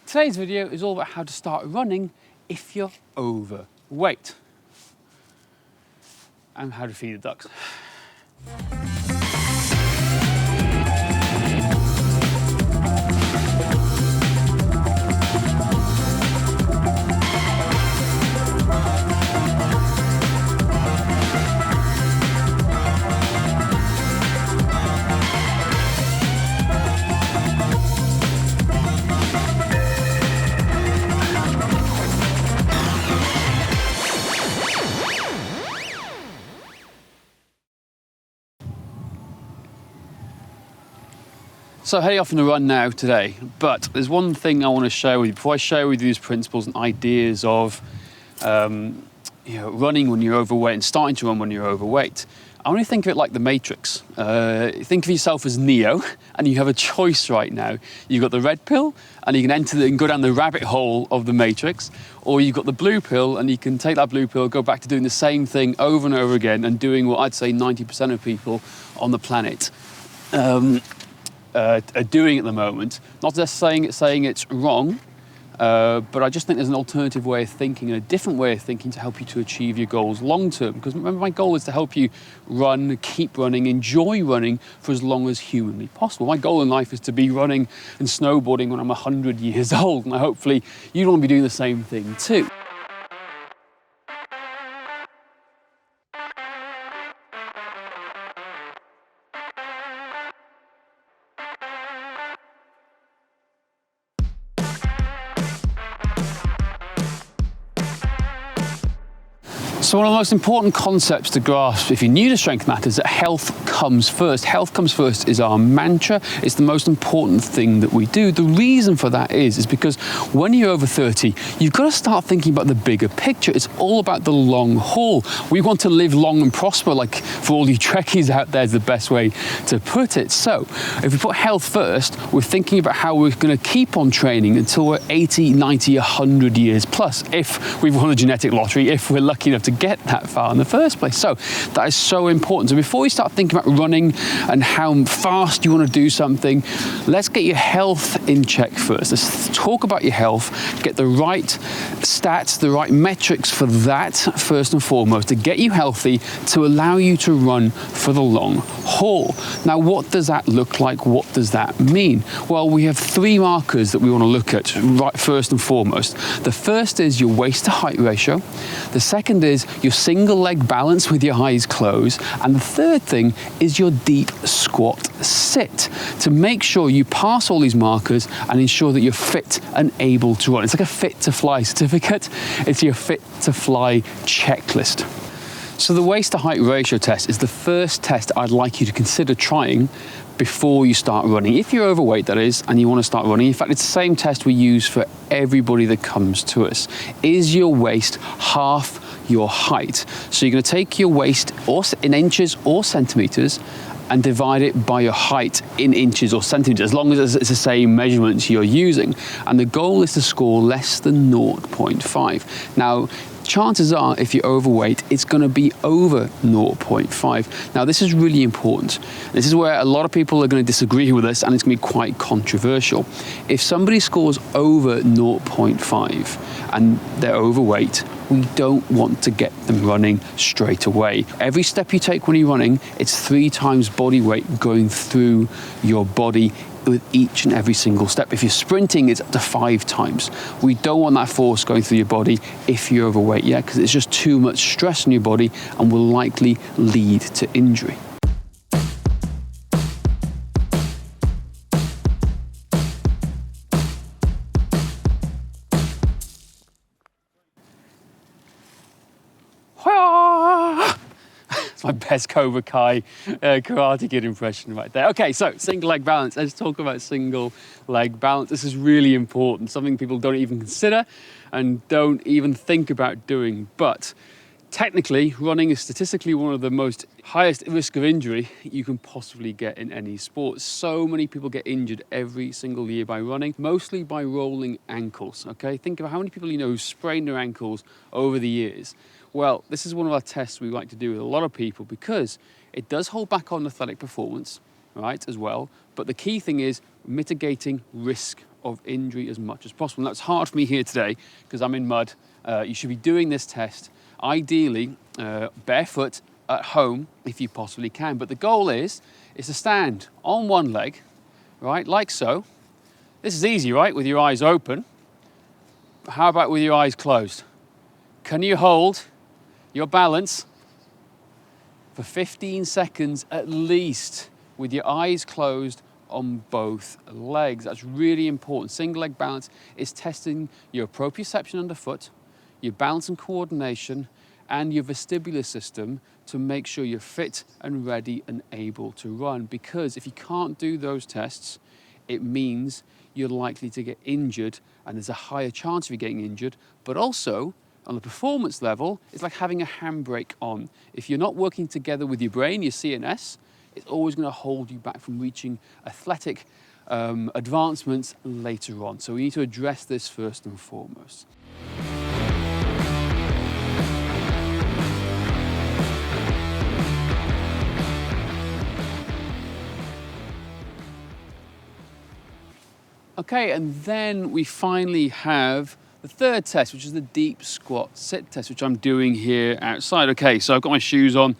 Today's video is all about how to start running if you're overweight and how to feed the ducks. So heading off on a run now today, but there's one thing I want to share with you before I share with you these principles and ideas of running when you're overweight and starting to run when you're overweight. I want to think of it like the Matrix. Think of yourself as Neo, and you have a choice right now. You've got the red pill, and you can go down the rabbit hole of the Matrix, or you've got the blue pill, and you can take that blue pill, go back to doing the same thing over and over again, and doing what I'd say 90% of people on the planet are doing at the moment. Not just saying it's wrong, but I just think there's an alternative way of thinking and a different way of thinking to help you to achieve your goals long term. Because remember, my goal is to help you run, keep running, enjoy running for as long as humanly possible. My goal in life is to be running and snowboarding when I'm 100 years old, and hopefully you want to be doing the same thing too. So one of the most important concepts to grasp if you're new to Strength Matters is that health comes first. Health comes first is our mantra. It's the most important thing that we do. The reason for that is because when you're over 30, you've got to start thinking about the bigger picture. It's all about the long haul. We want to live long and prosper, like for all you Trekkies out there is the best way to put it. So if we put health first, we're thinking about how we're going to keep on training until we're 80, 90, 100 years plus, if we've won a genetic lottery, if we're lucky enough to get that far in the first place. So that is so important. So before we start thinking about running and how fast you want to do something, let's get your health in check first. Let's talk about your health, get the right stats, the right metrics for that first and foremost, to get you healthy, to allow you to run for the long haul. Now, what does that look like? What does that mean? Well, we have three markers that we want to look at right first and foremost. The first is your waist to height ratio. The second is your single leg balance with your eyes closed. And the third thing is your deep squat sit, to make sure you pass all these markers and ensure that you're fit and able to run. It's like a fit to fly certificate. It's your fit to fly checklist. So the waist to height ratio test is the first test I'd like you to consider trying before you start running. If you're overweight, that is, and you want to start running. In fact, it's the same test we use for everybody that comes to us. Is your waist half your height? So you're going to take your waist in inches or centimeters and divide it by your height in inches or centimeters, as long as it's the same measurements you're using. And the goal is to score less than 0.5. Now, chances are, if you're overweight, it's going to be over 0.5. Now, this is really important. This is where a lot of people are going to disagree with us, and it's going to be quite controversial. If somebody scores over 0.5 and they're overweight, we don't want to get them running straight away. Every step you take when you're running, it's 3 times body weight going through your body with each and every single step. If you're sprinting, it's up to 5 times. We don't want that force going through your body if you're overweight, because it's just too much stress on your body and will likely lead to injury. My best Cobra Kai Karate Kid impression right there. Okay, so single leg balance. Let's talk about single leg balance. This is really important, something people don't even consider and don't even think about doing. But technically, running is statistically one of the most highest risk of injury you can possibly get in any sport. So many people get injured every single year by running, mostly by rolling ankles, okay? Think of how many people you know who sprained their ankles over the years. Well, this is one of our tests we like to do with a lot of people because it does hold back on athletic performance. right, as well. But the key thing is mitigating risk of injury as much as possible. And that's hard for me here today because I'm in mud. You should be doing this test, ideally barefoot at home if you possibly can. But the goal is to stand on one leg, right, like so. This is easy, right, with your eyes open. How about with your eyes closed? Can you hold your balance for 15 seconds at least with your eyes closed on both legs? That's really important. Single leg balance is testing your proprioception underfoot, your balance and coordination, and your vestibular system to make sure you're fit and ready and able to run. Because if you can't do those tests, it means you're likely to get injured, and there's a higher chance of you getting injured. But also, on the performance level, it's like having a handbrake on. If you're not working together with your brain, your CNS, it's always going to hold you back from reaching athletic advancements later on. So we need to address this first and foremost. Okay, and then we finally have the third test, which is the deep squat sit test, which I'm doing here outside. Okay, so I've got my shoes on.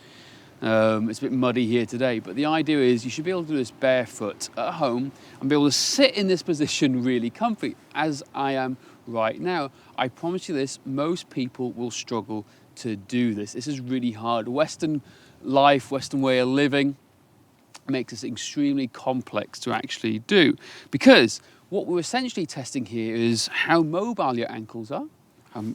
It's a bit muddy here today, but the idea is you should be able to do this barefoot at home and be able to sit in this position really comfy, as I am right now. I promise you this, most people will struggle to do this. This is really hard. Western life, Western way of living makes this extremely complex to actually do, because what we're essentially testing here is how mobile your ankles are,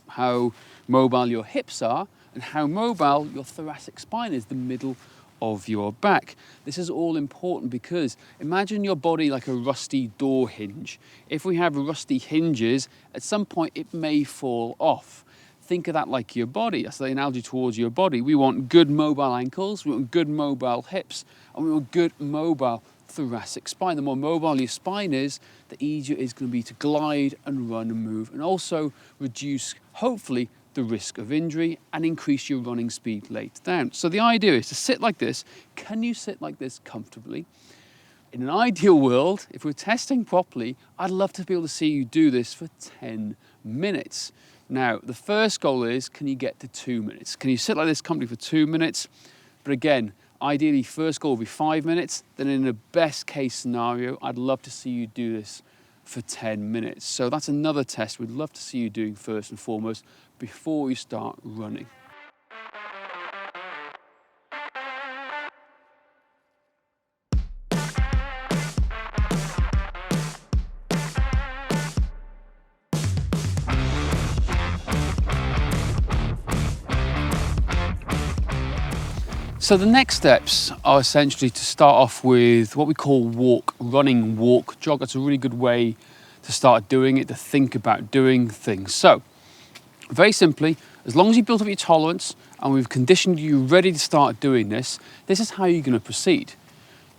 how mobile your hips are, and how mobile your thoracic spine is, the middle of your back. This is all important because imagine your body like a rusty door hinge. If we have rusty hinges, at some point it may fall off. Think of that like your body. That's the analogy towards your body. We want good mobile ankles, we want good mobile hips, and we want good mobile thoracic spine. The more mobile your spine is, the easier it's going to be to glide and run and move, and also reduce, hopefully, the risk of injury and increase your running speed later down. So the idea is to sit like this. Can you sit like this comfortably? In an ideal world, if we're testing properly, I'd love to be able to see you do this for 10 minutes. Now, the first goal is, can you get to 2 minutes? Can you sit like this comfortably for 2 minutes? But again, ideally, first goal will be 5 minutes. Then in the best case scenario, I'd love to see you do this for 10 minutes. So that's another test we'd love to see you doing first and foremost before you start running. So the next steps are essentially to start off with what we call walk, running, walk, jog. That's a really good way to start doing it, to think about doing things. So very simply, as long as you've built up your tolerance and we've conditioned you ready to start doing this, this is how you're going to proceed.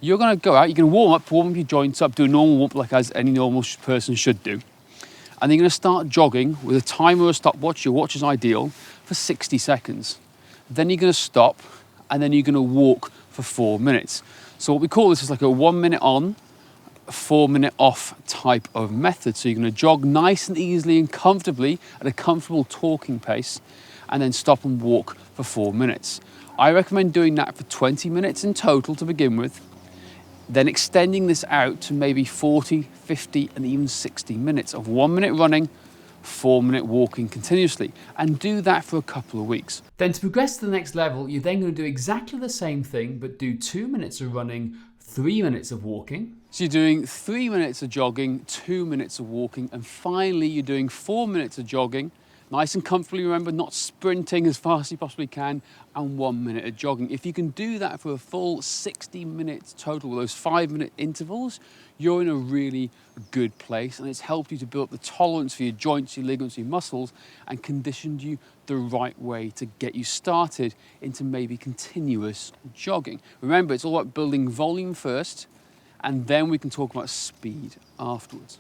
You're going to go out, you're going to warm up your joints up, do a normal warm up like as any normal person should do. And then you're going to start jogging with a timer or a stopwatch. Your watch is ideal, for 60 seconds. Then you're going to stop, and then you're going to walk for 4 minutes. So what we call this is like a 1 minute on, a 4 minute off type of method. So you're going to jog nice and easily and comfortably at a comfortable talking pace, and then stop and walk for 4 minutes. I recommend doing that for 20 minutes in total to begin with, then extending this out to maybe 40, 50, and even 60 minutes of 1 minute running, 4 minute walking continuously, and do that for a couple of weeks. Then to progress to the next level, you're then going to do exactly the same thing, but do 2 minutes of running, 3 minutes of walking. So you're doing 3 minutes of jogging, 2 minutes of walking, and finally you're doing 4 minutes of jogging, nice and comfortably, remember, not sprinting as fast as you possibly can, and 1 minute of jogging. If you can do that for a full 60 minutes total with those 5 minute intervals, you're in a really good place, and it's helped you to build up the tolerance for your joints, your ligaments, your muscles, and conditioned you the right way to get you started into maybe continuous jogging. Remember, it's all about building volume first, and then we can talk about speed afterwards.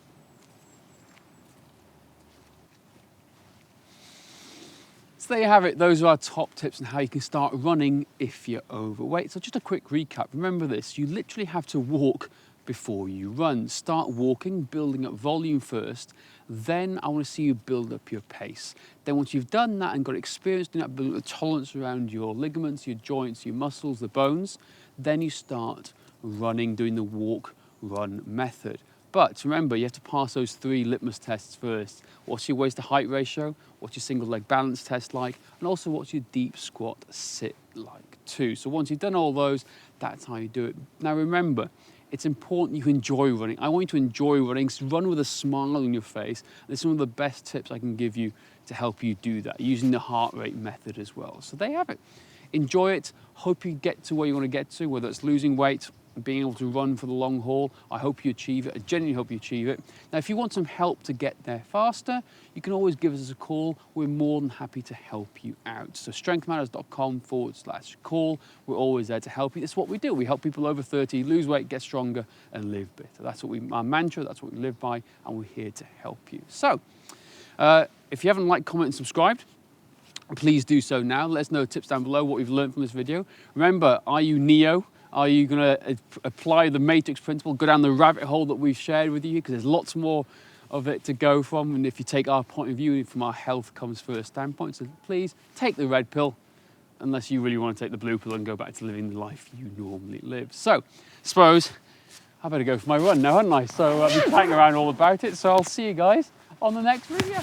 So there you have it. Those are our top tips on how you can start running if you're overweight. So just a quick recap. Remember this, you literally have to walk before you run. Start walking, building up volume first. Then I want to see you build up your pace. Then once you've done that and got experience doing that, building a tolerance around your ligaments, your joints, your muscles, the bones, then you start running, doing the walk-run method. But remember, you have to pass those 3 litmus tests first. What's your waist to height ratio? What's your single leg balance test like? And also what's your deep squat sit like too? So once you've done all those, that's how you do it. Now remember, it's important you enjoy running. I want you to enjoy running, run with a smile on your face. This is one of the best tips I can give you to help you do that, using the heart rate method as well. So there you have it. Enjoy it. Hope you get to where you want to get to, whether it's losing weight, being able to run for the long haul. I hope you achieve it. I genuinely hope you achieve it. Now, if you want some help to get there faster, you can always give us a call. We're more than happy to help you out. So strengthmatters.com/call. We're always there to help you. That's what we do. We help people over 30 lose weight, get stronger, and live better. That's what our mantra, that's what we live by, and we're here to help you. So, if you haven't liked, comment, and subscribed, please do so now. Let us know tips down below, what we've learned from this video. Remember, are you Neo? Are you going to apply the matrix principle, go down the rabbit hole that we've shared with you? Because there's lots more of it to go from. And if you take our point of view from our health comes first standpoint, so please take the red pill, unless you really want to take the blue pill and go back to living the life you normally live. So, suppose I better go for my run now, hadn't I? So I've been chatting around all about it. So I'll see you guys on the next video.